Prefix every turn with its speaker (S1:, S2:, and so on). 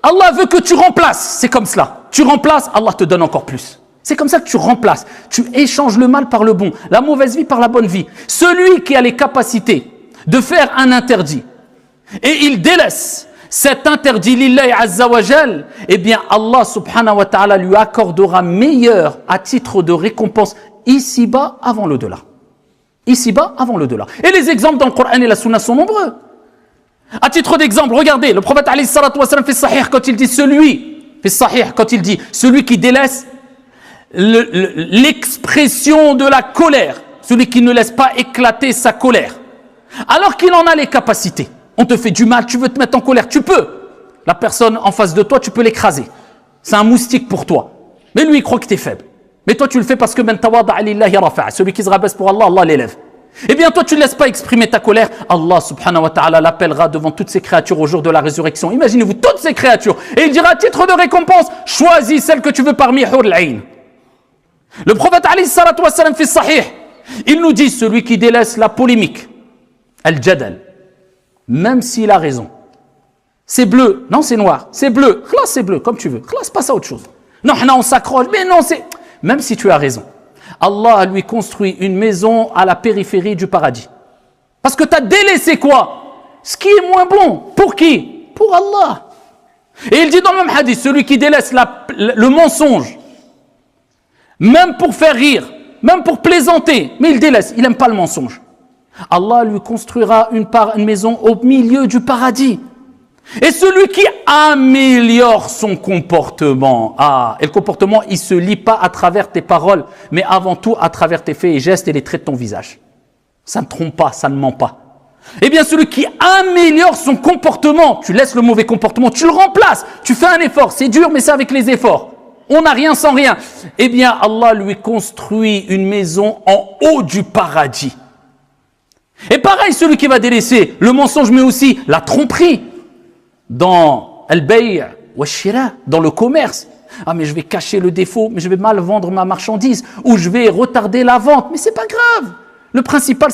S1: Allah veut que tu remplaces. C'est comme cela. Tu remplaces, Allah te donne encore plus. C'est comme ça que tu remplaces. Tu échanges le mal par le bon, la mauvaise vie par la bonne vie. Celui qui a les capacités de faire un interdit et il délaisse cet interdit lillahi azza wa jal, eh bien Allah subhanahu wa ta'ala lui accordera meilleur à titre de récompense ici-bas avant l'au-delà. Ici-bas avant l'au-delà. Et les exemples dans le Coran et la Sunna sont nombreux. À titre d'exemple, regardez, le prophète alayhi salatu wa sallam fait sahih quand il dit celui qui délaisse l'expression de la colère, celui qui ne laisse pas éclater sa colère, alors qu'il en a les capacités. On te fait du mal, tu veux te mettre en colère, tu peux. La personne en face de toi, tu peux l'écraser. C'est un moustique pour toi. Mais lui, il croit que tu es faible. Mais toi, tu le fais parce que celui qui se rabaisse pour Allah, Allah l'élève. Eh bien, toi, tu ne laisses pas exprimer ta colère. Allah, subhanahu wa ta'ala, l'appellera devant toutes ces créatures au jour de la résurrection. Imaginez-vous, toutes ces créatures. Et il dira, à titre de récompense, choisis celle que tu veux parmi Hur al-Ain. Le prophète, alayhi salatu wa sallam, fait sahih. Il nous dit, celui qui délaisse la polémique, al-jadal, même s'il a raison. C'est bleu, non c'est noir, c'est bleu, khlas c'est bleu, comme tu veux, khlas passe à autre chose. Non, on s'accroche, mais non c'est... Même si tu as raison, Allah lui construit une maison à la périphérie du paradis. Parce que tu as délaissé quoi? Ce qui est moins bon. Pour qui? Pour Allah. Et il dit dans le même hadith, celui qui délaisse le mensonge, même pour faire rire, même pour plaisanter, mais il délaisse, il n'aime pas le mensonge. Allah lui construira une maison au milieu du paradis. Et celui qui améliore son comportement, et le comportement, il ne se lie pas à travers tes paroles, mais avant tout à travers tes faits et gestes et les traits de ton visage. Ça ne trompe pas, ça ne ment pas. Eh bien, celui qui améliore son comportement, tu laisses le mauvais comportement, tu le remplaces, tu fais un effort, c'est dur, mais c'est avec les efforts. On n'a rien sans rien. Eh bien, Allah lui construit une maison en haut du paradis. Et pareil, celui qui va délaisser le mensonge, mais aussi la tromperie, dans al-bay' wa shira, dans le commerce. Ah, mais je vais cacher le défaut, mais je vais mal vendre ma marchandise, ou je vais retarder la vente. Mais c'est pas grave. Le principal,